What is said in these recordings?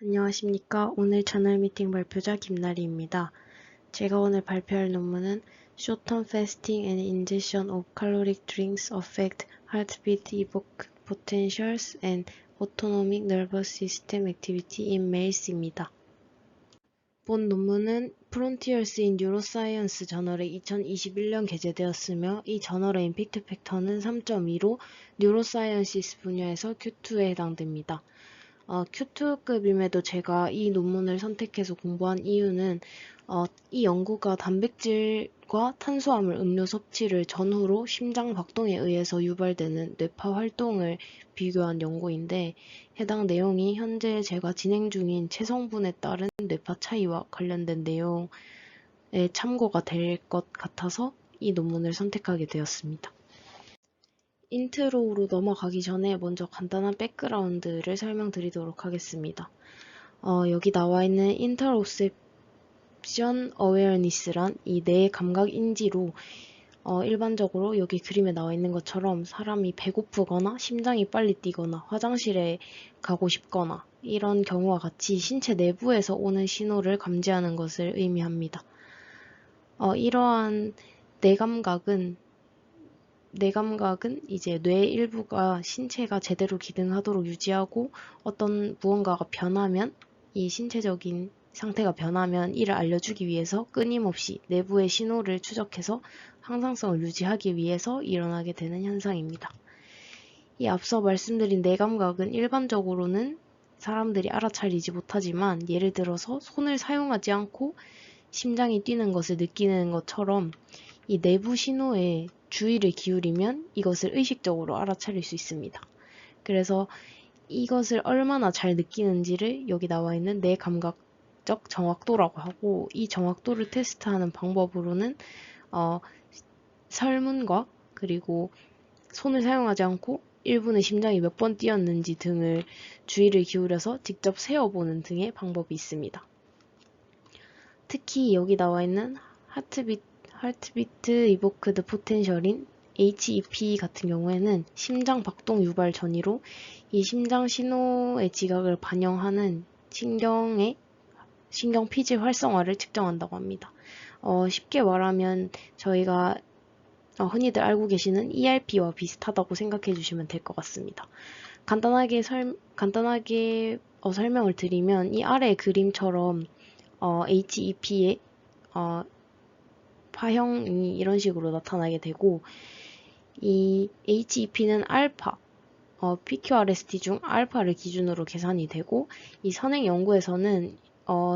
안녕하십니까. 오늘 저널 미팅 발표자 김나리입니다. 제가 오늘 발표할 논문은 Short-term fasting and ingestion of caloric drinks affect heartbeat evoke potentials and autonomic nervous system activity in males입니다. 본 논문은 Frontiers in Neuroscience 저널에 2021년 게재되었으며 이 저널의 임팩트 팩터는 3.2로 뉴로사이언시스 분야에서 Q2에 해당됩니다. Q2급임에도 제가 이 논문을 선택해서 공부한 이유는 이 연구가 단백질과 탄수화물 음료 섭취를 전후로 심장 박동에 의해서 유발되는 뇌파 활동을 비교한 연구인데 해당 내용이 현재 제가 진행 중인 체성분에 따른 뇌파 차이와 관련된 내용에 참고가 될 것 같아서 이 논문을 선택하게 되었습니다. 인트로로 넘어가기 전에 먼저 간단한 백그라운드를 설명드리도록 하겠습니다. 여기 나와 있는 Interoception Awareness란 이 뇌의 감각 인지로 일반적으로 여기 그림에 나와 있는 것처럼 사람이 배고프거나 심장이 빨리 뛰거나 화장실에 가고 싶거나 이런 경우와 같이 신체 내부에서 오는 신호를 감지하는 것을 의미합니다. 이러한 뇌감각은 이제 뇌의 일부가 신체가 제대로 기능하도록 유지하고 어떤 무언가가 변하면 이 신체적인 상태가 변하면 이를 알려주기 위해서 끊임없이 내부의 신호를 추적해서 항상성을 유지하기 위해서 일어나게 되는 현상입니다. 이 앞서 말씀드린 뇌감각은 일반적으로는 사람들이 알아차리지 못하지만 예를 들어서 손을 사용하지 않고 심장이 뛰는 것을 느끼는 것처럼 이 내부 신호에 주의를 기울이면 이것을 의식적으로 알아차릴 수 있습니다. 그래서 이것을 얼마나 잘 느끼는지를 여기 나와 있는 뇌 감각적 정확도라고 하고 이 정확도를 테스트하는 방법으로는 설문과 그리고 손을 사용하지 않고 1분에 심장이 몇 번 뛰었는지 등을 주의를 기울여서 직접 세어보는 등의 방법이 있습니다. 특히 여기 나와 있는 하트비트 이보크드 포텐셜인 HEP 같은 경우에는 심장 박동 유발 전이로 이 심장 신호의 지각을 반영하는 신경 피질 활성화를 측정한다고 합니다. 쉽게 말하면 저희가 흔히들 알고 계시는 ERP와 비슷하다고 생각해 주시면 될 것 같습니다. 간단하게 설명을 드리면 이 아래 그림처럼 HEP의 파형이 이런 식으로 나타나게 되고 이 HEP는 알파, PQRST 중 알파를 기준으로 계산이 되고 이 선행 연구에서는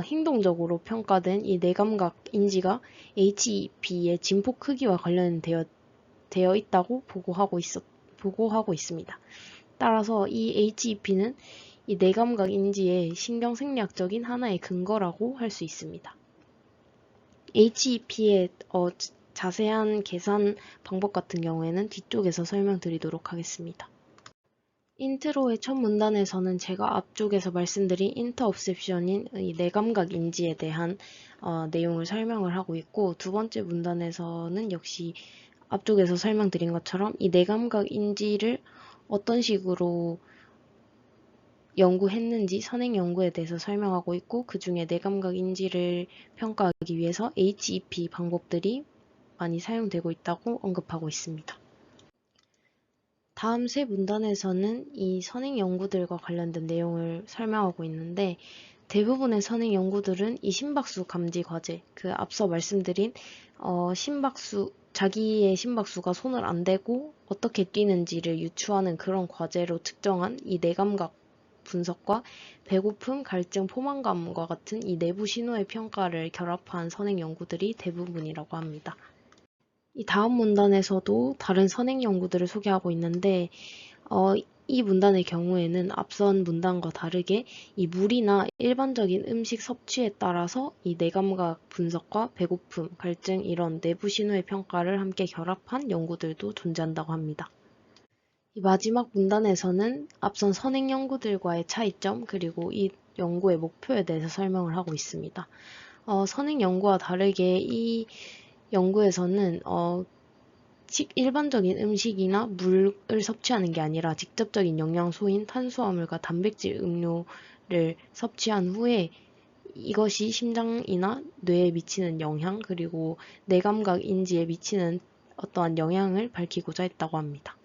행동적으로 평가된 이 뇌감각 인지가 HEP의 진폭 크기와 관련되어 있다고 보고하고 있습니다. 따라서 이 HEP는 이 뇌감각 인지의 신경생리학적인 하나의 근거라고 할 수 있습니다. HEP의 자세한 계산 방법 같은 경우에는 뒤쪽에서 설명드리도록 하겠습니다. 인트로의 첫 문단에서는 제가 앞쪽에서 말씀드린 인터옵셉션인 이 뇌감각 인지에 대한 내용을 설명을 하고 있고 두 번째 문단에서는 역시 앞쪽에서 설명드린 것처럼 이 뇌감각 인지를 어떤 식으로 연구했는지 선행 연구에 대해서 설명하고 있고 그 중에 뇌감각 인지를 평가하기 위해서 HEP 방법들이 많이 사용되고 있다고 언급하고 있습니다. 다음 세 문단에서는 이 선행 연구들과 관련된 내용을 설명하고 있는데 대부분의 선행 연구들은 이 심박수 감지 과제, 그 앞서 말씀드린 자기의 심박수가 손을 안 대고 어떻게 뛰는지를 유추하는 그런 과제로 측정한 이 뇌감각 분석과 배고픔, 갈증, 포만감과 같은 이 내부 신호의 평가를 결합한 선행 연구들이 대부분이라고 합니다. 이 다음 문단에서도 다른 선행 연구들을 소개하고 있는데 이 문단의 경우에는 앞선 문단과 다르게 이 물이나 일반적인 음식 섭취에 따라서 이 뇌감각 분석과 배고픔, 갈증 이런 내부 신호의 평가를 함께 결합한 연구들도 존재한다고 합니다. 이 마지막 문단에서는 앞선 선행 연구들과의 차이점 그리고 이 연구의 목표에 대해서 설명을 하고 있습니다. 선행 연구와 다르게 이 연구에서는 일반적인 음식이나 물을 섭취하는 게 아니라 직접적인 영양소인 탄수화물과 단백질 음료를 를 섭취한 후에 이것이 심장이나 뇌에 미치는 영향, 그리고 뇌감각 인지에 미치는 어떠한 영향을 밝히고자 했다고 합니다.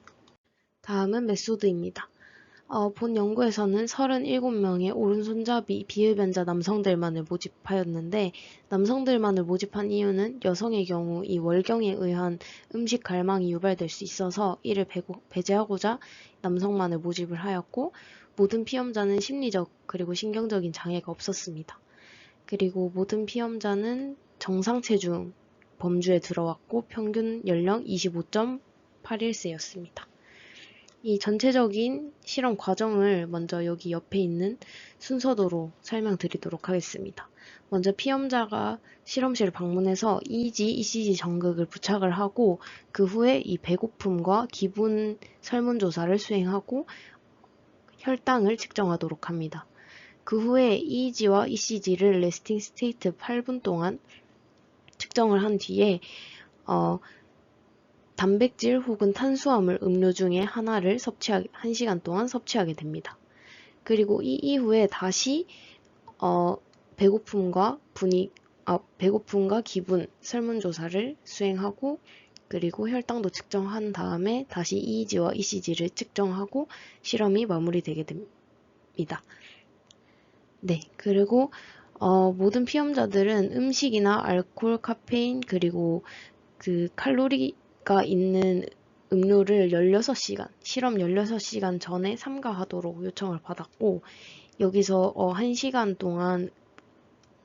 다음은 메소드입니다. 본 연구에서는 37명의 오른손잡이 비흡연자 남성들만을 모집하였는데, 남성들만을 모집한 이유는 여성의 경우 이 월경에 의한 음식 갈망이 유발될 수 있어서 이를 배제하고자 남성만을 모집을 하였고, 모든 피험자는 심리적 그리고 신경적인 장애가 없었습니다. 그리고 모든 피험자는 정상 체중 범주에 들어왔고 평균 연령 25.81세였습니다. 이 전체적인 실험 과정을 먼저 여기 옆에 있는 순서대로 설명드리도록 하겠습니다. 먼저 피험자가 실험실을 방문해서 EEG, ECG 전극을 부착을 하고 그 후에 이 배고픔과 기분 설문조사를 수행하고 혈당을 측정하도록 합니다. 그 후에 EEG와 ECG를 레스팅 스테이트 8분 동안 측정을 한 뒤에 단백질 혹은 탄수화물 음료 중에 하나를 1시간 동안 섭취하게 됩니다. 그리고 이 이후에 다시 배고픔과 기분 설문조사를 수행하고 그리고 혈당도 측정한 다음에 다시 EEG와 ECG를 측정하고 실험이 마무리되게 됩니다. 네, 그리고 모든 피험자들은 음식이나 알코올, 카페인, 그리고 그 칼로리가 있는 음료를 16시간, 실험 16시간 전에 삼가하도록 요청을 받았고, 여기서 1시간 동안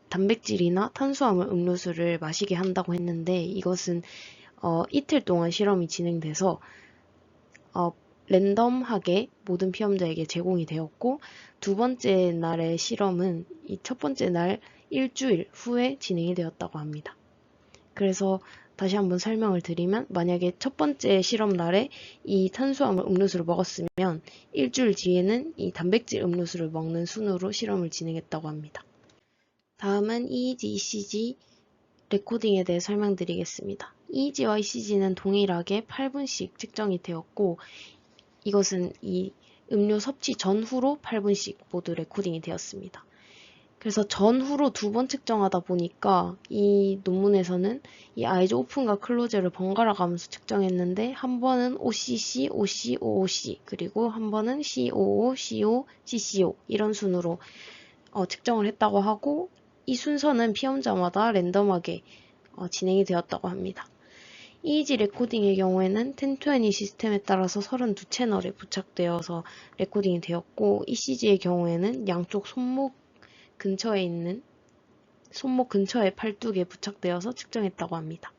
단백질이나 탄수화물 음료수를 마시게 한다고 했는데, 이것은 이틀 동안 실험이 진행돼서 랜덤하게 모든 피험자에게 제공이 되었고, 두 번째 날의 실험은 이 첫 번째 날 일주일 후에 진행이 되었다고 합니다. 그래서 다시 한번 설명을 드리면, 만약에 첫 번째 실험 날에 이 탄수화물 음료수를 먹었으면 일주일 뒤에는 이 단백질 음료수를 먹는 순으로 실험을 진행했다고 합니다. 다음은 EEG, ECG 레코딩에 대해 설명드리겠습니다. EEG와 ECG는 동일하게 8분씩 측정이 되었고, 이것은 이 음료 섭취 전후로 8분씩 모두 레코딩이 되었습니다. 그래서 전후로 2번 측정하다 보니까 이 논문에서는 이 아이즈 오픈과 클로즈를 번갈아 가면서 측정했는데, 한 번은 OCC, OC, OOC, 그리고 한 번은 COO, CO, CCO 이런 순으로 측정을 했다고 하고, 이 순서는 피험자마다 랜덤하게 진행이 되었다고 합니다. EEG 레코딩의 경우에는 1020 시스템에 따라서 32채널에 부착되어서 레코딩이 되었고, ECG의 경우에는 양쪽 손목 근처에 팔뚝에 부착되어서 측정했다고 합니다.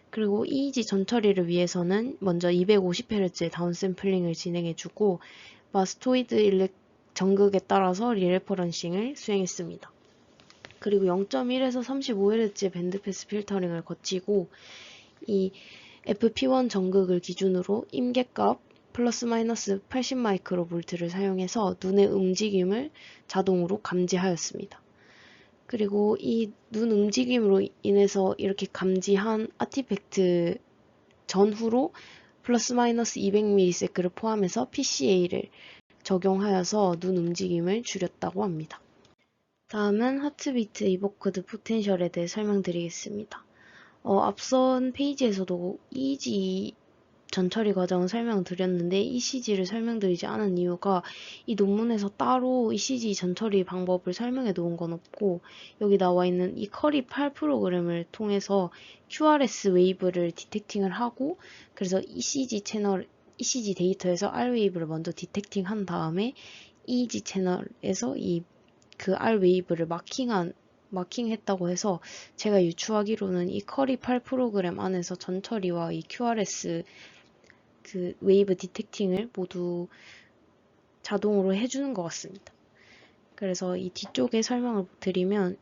그리고 EEG 전처리를 위해서는 먼저 250Hz의 다운샘플링을 진행해주고 마스토이드 전극에 따라서 리레퍼런싱을 수행했습니다. 그리고 0.1에서 35Hz의 밴드패스 필터링을 거치고 이 FP1 전극을 기준으로 임계값 플러스 마이너스 80 마이크로볼트를 사용해서 눈의 움직임을 자동으로 감지하였습니다. 그리고 이 눈 움직임으로 인해서 이렇게 감지한 아티팩트 전후로 플러스 마이너스 200ms를 포함해서 PCA를 적용하여서 눈 움직임을 줄였다고 합니다. 다음은 하트비트 이보크드 포텐셜에 대해 설명드리겠습니다. 앞선 페이지에서도 EEG 전처리 과정을 설명드렸는데 ECG를 설명드리지 않은 이유가, 이 논문에서 따로 ECG 전처리 방법을 설명해 놓은 건 없고, 여기 나와 있는 이 커리 8 프로그램을 통해서 QRS 웨이브를 디텍팅을 하고, 그래서 ECG 데이터에서 R 웨이브를 먼저 디텍팅한 다음에 EEG 채널에서 그 R 웨이브를 마킹했다고 해서, 제가 유추하기로는 이 커리 8 프로그램 안에서 전처리와 이 QRS 그 웨이브 디텍팅을 모두 자동으로 해주는 것 같습니다. 그래서 이 뒤쪽에 설명을 드리면,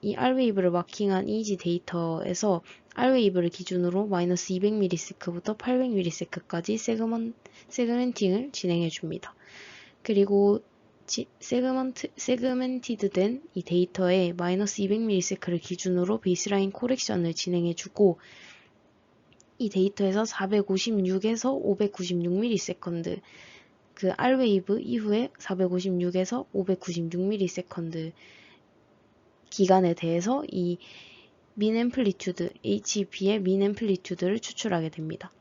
이 R웨이브를 마킹한 EEG 데이터에서 R웨이브를 기준으로 마이너스 200ms부터 800ms까지 세그멘팅을 진행해 줍니다. 그리고 세그멘티드된 이 데이터에 마이너스 200ms를 기준으로 베이스라인 코렉션을 진행해 주고, 이 데이터에서 456에서 596ms 그 R웨이브 이후에 456에서 596ms 기간에 대해서 이 민 앰플리튜드, HEP의 민 앰플리튜드를 추출하게 됩니다.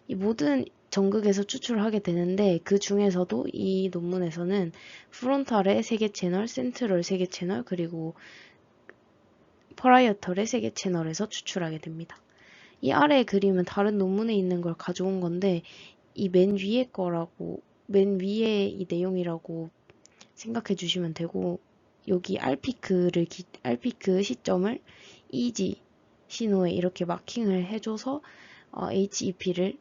이 모든 전극에서 추출하게 되는데 그 중에서도 이 논문에서는 프론탈의 3개 채널, 센트럴 3개 채널, 그리고 퍼라이어털의 3개 채널에서 추출하게 됩니다. 이 아래의 그림은 다른 논문에 있는 걸 가져온 건데 이 맨 위에 이 내용이라고 생각해 주시면 되고, 여기 R피크 시점을 EG 신호에 이렇게 마킹을 해줘서 HEP를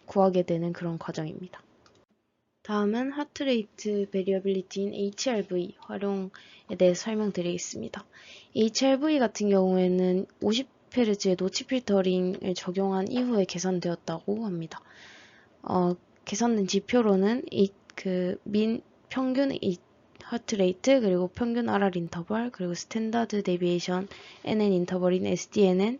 구하게 되는 그런 과정입니다. 다음은 하트레이트 베리어빌리티인 HRV 활용에 대해서 설명드리겠습니다. HRV 같은 경우에는 50Hz의 노치 필터링을 적용한 이후에 계산되었다고 합니다. 계산된 지표로는 평균 하트레이트, 그리고 평균 RR 인터벌, 그리고 스탠다드 데비에이션 NN 인터벌인 SDNN,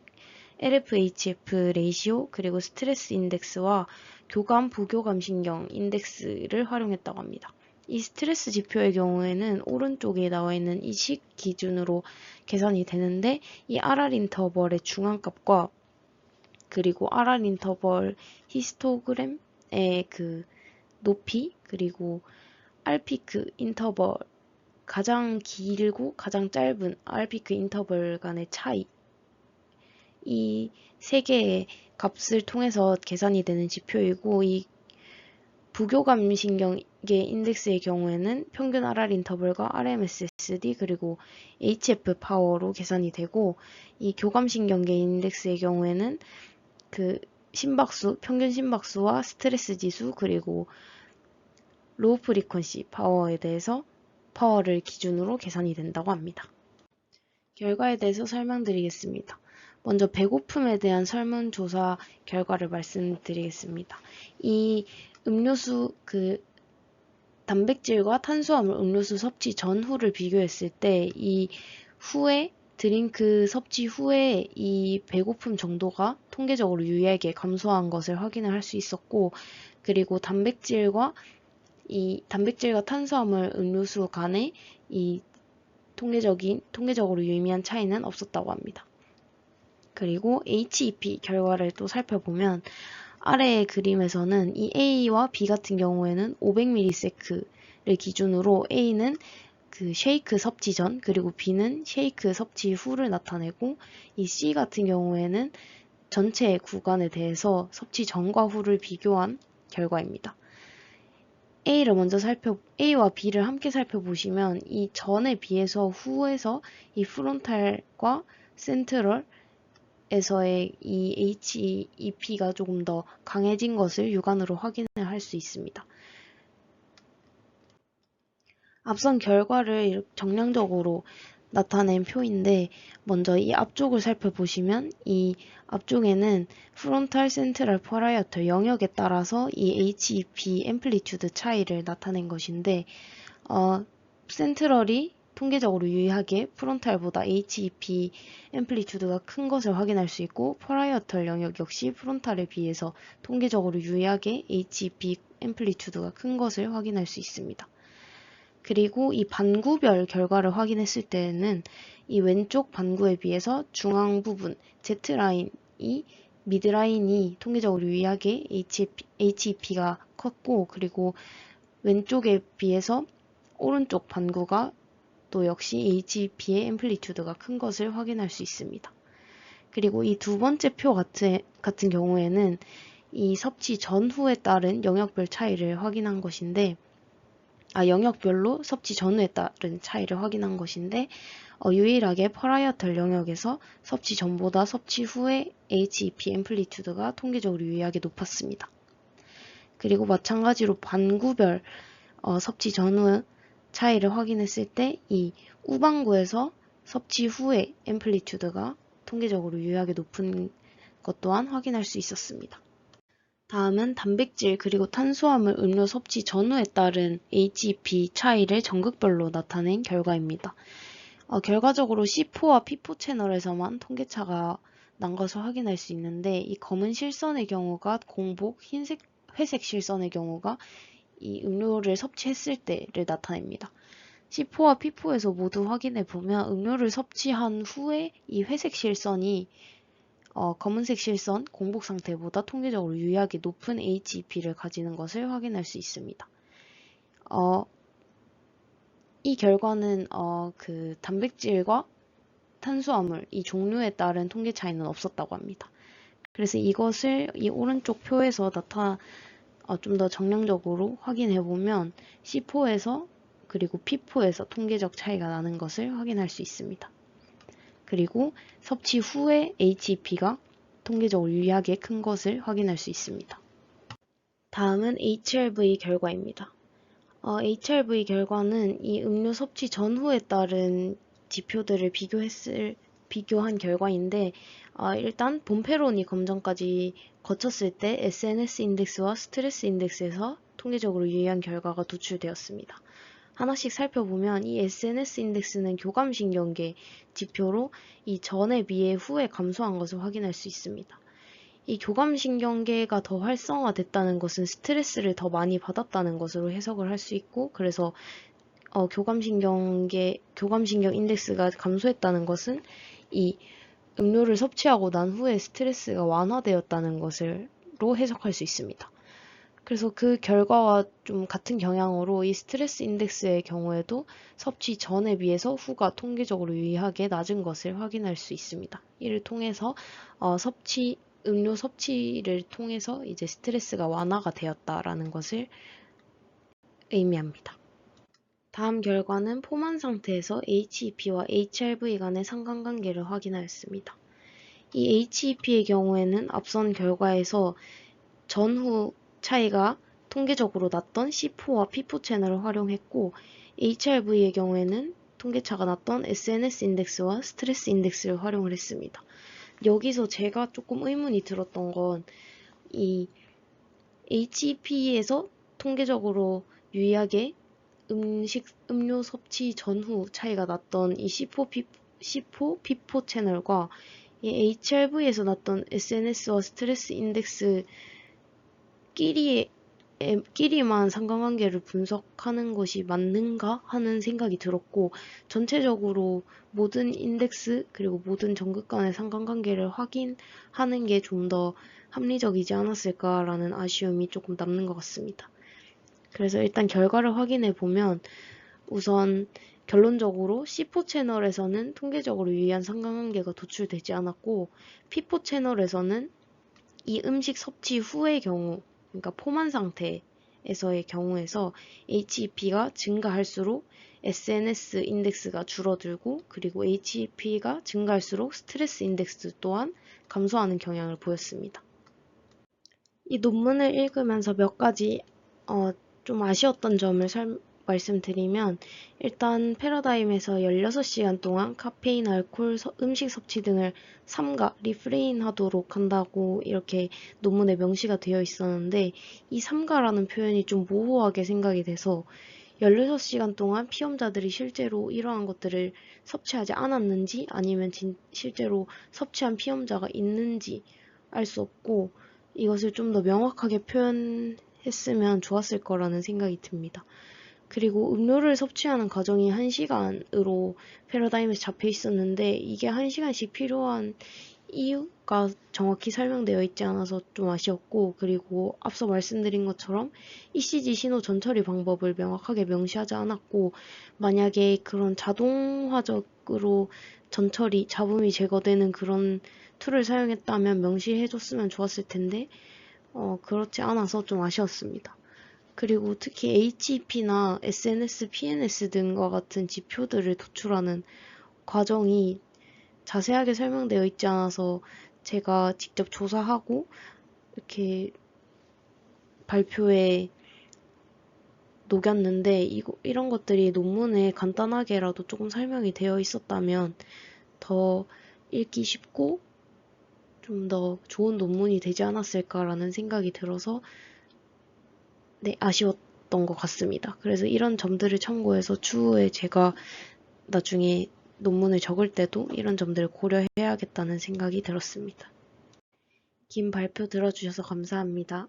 LFHF 레이시오, 그리고 스트레스 인덱스와 교감, 부교감 신경 인덱스를 활용했다고 합니다. 이 스트레스 지표의 경우에는 오른쪽에 나와 있는 이 식 기준으로 계산이 되는데, 이 RR 인터벌의 중앙값과 그리고 RR 인터벌 히스토그램의 그 높이, 그리고 R피크 인터벌, 가장 길고 가장 짧은 R피크 인터벌 간의 차이, 이 세 개의 값을 통해서 계산이 되는 지표이고, 이 부교감신경계 인덱스의 경우에는 평균 RR 인터벌과 RMSSD 그리고 HF 파워로 계산이 되고, 이 교감신경계 인덱스의 경우에는 그 심박수, 평균 심박수와 스트레스 지수, 그리고 로우 프리퀀시 파워를 기준으로 계산이 된다고 합니다. 결과에 대해서 설명드리겠습니다. 먼저 배고픔에 대한 설문조사 결과를 말씀드리겠습니다. 이 단백질과 탄수화물 음료수 섭취 전후를 비교했을 때 이 드링크 섭취 후에 이 배고픔 정도가 통계적으로 유의하게 감소한 것을 확인을 할 수 있었고, 그리고 단백질과 탄수화물 음료수 간의 이 통계적으로 유의미한 차이는 없었다고 합니다. 그리고 HEP 결과를 또 살펴보면, 아래의 그림에서는 이 A와 B 같은 경우에는 500ms를 기준으로 A는 그 쉐이크 섭취 전, 그리고 B는 쉐이크 섭취 후를 나타내고, 이 C 같은 경우에는 전체 구간에 대해서 섭취 전과 후를 비교한 결과입니다. A와 B를 함께 살펴보시면 이 전에 비해서 후에서 이 프론탈과 센트럴에서의 이 HEP가 조금 더 강해진 것을 육안으로 확인을 할 수 있습니다. 앞선 결과를 정량적으로 나타낸 표인데, 먼저 이 앞쪽을 살펴보시면 이 앞쪽에는 프론탈, 센트럴, 퍼라이어털 영역에 따라서 이 HEP 앰플리튜드 차이를 나타낸 것인데, 센트럴이 통계적으로 유의하게 프론탈보다 HEP 앰플리튜드가 큰 것을 확인할 수 있고, 퍼라이어털 영역 역시 프론탈에 비해서 통계적으로 유의하게 HEP 앰플리튜드가 큰 것을 확인할 수 있습니다. 그리고 이 반구별 결과를 확인했을 때는 이 왼쪽 반구에 비해서 중앙 부분 미드라인이 통계적으로 유의하게 HEP가 컸고, 그리고 왼쪽에 비해서 오른쪽 반구가 또 역시 HEP의 앰플리튜드가 큰 것을 확인할 수 있습니다. 그리고 이 두 번째 표 같은 경우에는 이 섭취 전후에 따른 영역별 차이를 확인한 것인데, 영역별로 섭취 전후에 따른 차이를 확인한 것인데, 유일하게 퍼라이어털 영역에서 섭취 전보다 섭취 후에 HEP 앰플리튜드가 통계적으로 유의하게 높았습니다. 그리고 마찬가지로 반구별 섭취 전후 차이를 확인했을 때 이 우반구에서 섭취 후에 앰플리튜드가 통계적으로 유의하게 높은 것 또한 확인할 수 있었습니다. 다음은 단백질 그리고 탄수화물 음료 섭취 전후에 따른 HEP 차이를 전극별로 나타낸 결과입니다. 결과적으로 C4와 P4 채널에서만 통계차가 난 것을 확인할 수 있는데, 이 검은 실선의 경우가 공복, 회색 실선의 경우가 이 음료를 섭취했을 때를 나타냅니다. C4와 P4에서 모두 확인해 보면 음료를 섭취한 후에 이 회색 실선이 검은색 실선 공복 상태보다 통계적으로 유의하게 높은 HEP를 가지는 것을 확인할 수 있습니다. 이 결과는 그 단백질과 탄수화물 이 종류에 따른 통계 차이는 없었다고 합니다. 그래서 이것을 이 오른쪽 표에서 좀 더 정량적으로 확인해 보면 C4에서 그리고 P4에서 통계적 차이가 나는 것을 확인할 수 있습니다. 그리고 섭취 후에 HEP가 통계적으로 유의하게 큰 것을 확인할 수 있습니다. 다음은 HRV 결과입니다. HRV 결과는 이 음료 섭취 전후에 따른 지표들을 비교한 결과인데 일단 본페로니 검정까지 거쳤을 때 SNS 인덱스와 스트레스 인덱스에서 통계적으로 유의한 결과가 도출되었습니다. 하나씩 살펴보면 이 SNS 인덱스는 교감신경계 지표로 이 전에 비해 후에 감소한 것을 확인할 수 있습니다. 이 교감신경계가 더 활성화됐다는 것은 스트레스를 더 많이 받았다는 것으로 해석을 할 수 있고, 그래서 교감신경 인덱스가 감소했다는 것은 이 음료를 섭취하고 난 후에 스트레스가 완화되었다는 것으로 해석할 수 있습니다. 그래서 그 결과와 좀 같은 경향으로 이 스트레스 인덱스의 경우에도 섭취 전에 비해서 후가 통계적으로 유의하게 낮은 것을 확인할 수 있습니다. 이를 통해서 음료 섭취를 통해서 이제 스트레스가 완화가 되었다라는 것을 의미합니다. 다음 결과는 포만 상태에서 HEP와 HRV 간의 상관관계를 확인하였습니다. 이 HEP의 경우에는 앞선 결과에서 전후 차이가 통계적으로 났던 C4와 P4 채널을 활용했고, HRV의 경우에는 통계차가 났던 SNS 인덱스와 스트레스 인덱스를 활용을 했습니다. 여기서 제가 조금 의문이 들었던 건 이 HEP에서 통계적으로 유의하게 음료 섭취 전후 차이가 났던 이 C4, P4 채널과 이 HRV에서 났던 SNS와 스트레스 인덱스 끼리만 상관관계를 분석하는 것이 맞는가 하는 생각이 들었고, 전체적으로 모든 인덱스 그리고 모든 전극 간의 상관관계를 확인하는 게 좀 더 합리적이지 않았을까라는 아쉬움이 조금 남는 것 같습니다. 그래서 일단 결과를 확인해 보면 우선 결론적으로 C4 채널에서는 통계적으로 유의한 상관관계가 도출되지 않았고, P4 채널에서는 이 음식 섭취 후의 경우, 그러니까 포만 상태에서의 경우에서 HEP가 증가할수록 SNS 인덱스가 줄어들고, 그리고 HEP가 증가할수록 스트레스 인덱스 또한 감소하는 경향을 보였습니다. 이 논문을 읽으면서 몇 가지 좀 아쉬웠던 점을 말씀드리면, 일단 패러다임에서 16시간 동안 카페인, 알코올, 음식 섭취 등을 삼가, 리프레인 하도록 한다고 이렇게 논문에 명시가 되어 있었는데, 이 삼가라는 표현이 좀 모호하게 생각이 돼서 16시간 동안 피험자들이 실제로 이러한 것들을 섭취하지 않았는지 아니면 실제로 섭취한 피험자가 있는지 알 수 없고, 이것을 좀 더 명확하게 표현했으면 좋았을 거라는 생각이 듭니다. 그리고 음료를 섭취하는 과정이 1시간으로 패러다임에서 잡혀 있었는데, 이게 1시간씩 필요한 이유가 정확히 설명되어 있지 않아서 좀 아쉬웠고, 그리고 앞서 말씀드린 것처럼 ECG 신호 전처리 방법을 명확하게 명시하지 않았고, 만약에 그런 자동화적으로 잡음이 제거되는 그런 툴을 사용했다면 명시해줬으면 좋았을 텐데 그렇지 않아서 좀 아쉬웠습니다. 그리고 특히 HEP나 SNS, PNS 등과 같은 지표들을 도출하는 과정이 자세하게 설명되어 있지 않아서 제가 직접 조사하고 이렇게 발표에 녹였는데, 이런 것들이 논문에 간단하게라도 조금 설명이 되어 있었다면 더 읽기 쉽고 좀 더 좋은 논문이 되지 않았을까라는 생각이 들어서 아쉬웠던 것 같습니다. 그래서 이런 점들을 참고해서 추후에 제가 나중에 논문을 적을 때도 이런 점들을 고려해야겠다는 생각이 들었습니다. 긴 발표 들어주셔서 감사합니다.